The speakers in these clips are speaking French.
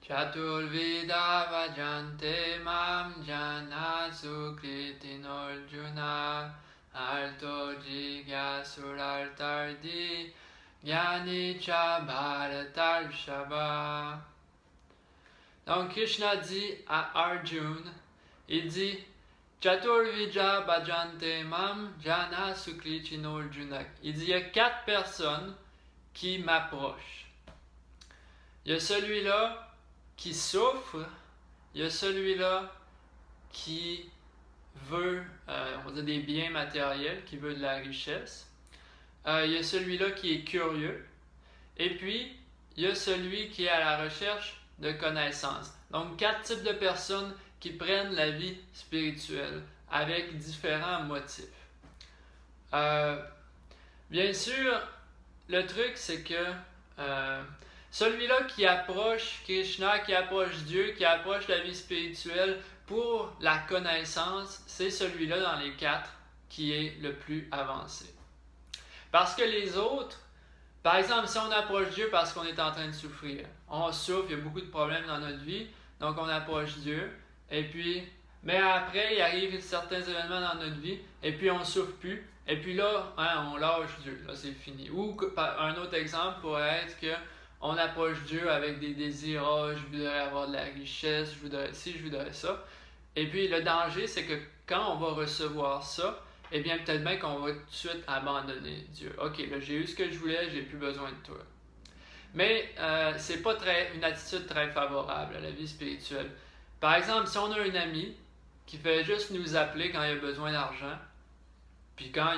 Chaturvida vajante mam jana sukritinarjuna alto jigyasulartardi jnani cha bharatarshava. Donc Krishna dit à Arjuna, il dit Chaturvida bhajante mam jana sukritinarjuna. Il dit il y a 4 personnes qui m'approchent. Il y a celui-là qui souffre, il y a celui-là qui veut, on va dire des biens matériels, qui veut de la richesse. Il y a celui-là qui est curieux. Et puis, il y a celui qui est à la recherche de connaissances. Donc, 4 types de personnes qui prennent la vie spirituelle avec différents motifs. Bien sûr, le truc, c'est que celui-là qui approche Krishna, qui approche Dieu, qui approche la vie spirituelle pour la connaissance, c'est celui-là dans les 4 qui est le plus avancé. Parce que les autres, par exemple, si on approche Dieu parce qu'on est en train de souffrir, on souffre, il y a beaucoup de problèmes dans notre vie, donc on approche Dieu, et puis, mais après, il arrive certains événements dans notre vie, et puis on ne souffre plus, et puis là, on lâche Dieu, là c'est fini. Ou un autre exemple pourrait être que on approche Dieu avec des désirs, je voudrais avoir de la richesse, je voudrais ci, je voudrais ça. Et puis le danger, c'est que quand on va recevoir ça, eh bien peut-être bien qu'on va tout de suite abandonner Dieu. Ok, là j'ai eu ce que je voulais, j'ai plus besoin de toi. Mais c'est pas une attitude très favorable à la vie spirituelle. Par exemple, si on a un ami qui fait juste nous appeler quand il a besoin d'argent, puis quand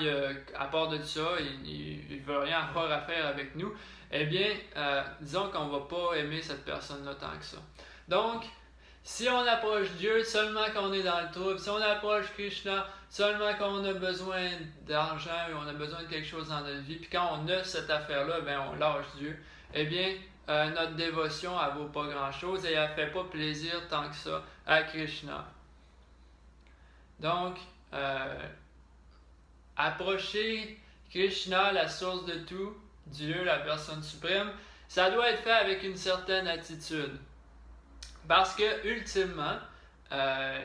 à part de ça, il ne veut rien avoir à faire avec nous, eh bien, disons qu'on ne va pas aimer cette personne-là tant que ça. Donc, si on approche Dieu seulement quand on est dans le trouble, si on approche Krishna seulement quand on a besoin d'argent ou on a besoin de quelque chose dans notre vie, puis quand on a cette affaire-là, ben on lâche Dieu, eh bien, notre dévotion, elle ne vaut pas grand-chose et elle ne fait pas plaisir tant que ça à Krishna. Donc, approcher Krishna, la source de tout, Dieu, la personne suprême, ça doit être fait avec une certaine attitude. Parce que, ultimement,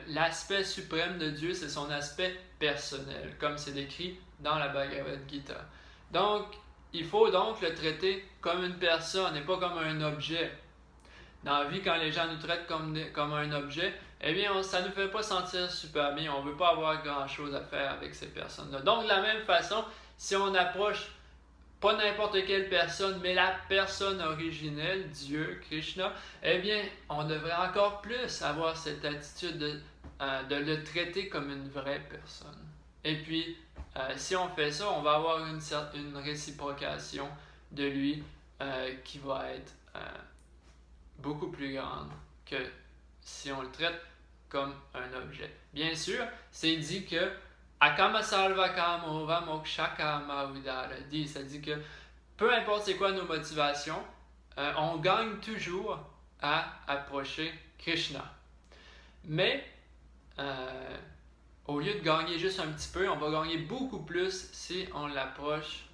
l'aspect suprême de Dieu, c'est son aspect personnel, comme c'est décrit dans la Bhagavad Gita. Donc, il faut donc le traiter comme une personne et pas comme un objet. Dans la vie, quand les gens nous traitent comme un objet, eh bien, ça ne nous fait pas sentir super bien. On ne veut pas avoir grand-chose à faire avec ces personnes-là. Donc, de la même façon, si on approche pas n'importe quelle personne, mais la personne originelle, Dieu, Krishna, eh bien, on devrait encore plus avoir cette attitude de le traiter comme une vraie personne. Et puis, si on fait ça, on va avoir une réciprocation de lui qui va être beaucoup plus grande que si on le traite comme un objet. Bien sûr, c'est dit que Akama Sarva Kamova Moksha Kama Udaradi, ça dit que peu importe c'est quoi nos motivations, on gagne toujours à approcher Krishna. Mais au lieu de gagner juste un petit peu, on va gagner beaucoup plus si on l'approche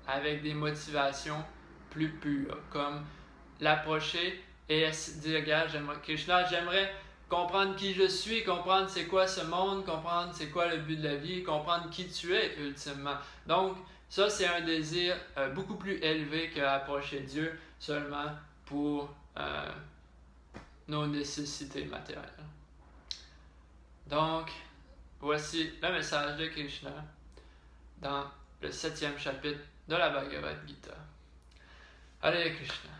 avec des motivations plus pures, comme l'approcher et dire, regarde, Krishna, j'aimerais comprendre qui je suis, comprendre c'est quoi ce monde, comprendre c'est quoi le but de la vie, comprendre qui tu es ultimement. Donc, ça c'est un désir beaucoup plus élevé qu'approcher Dieu seulement pour nos nécessités matérielles. Donc, voici le message de Krishna dans le 7e chapitre de la Bhagavad Gita. Hare Krishna.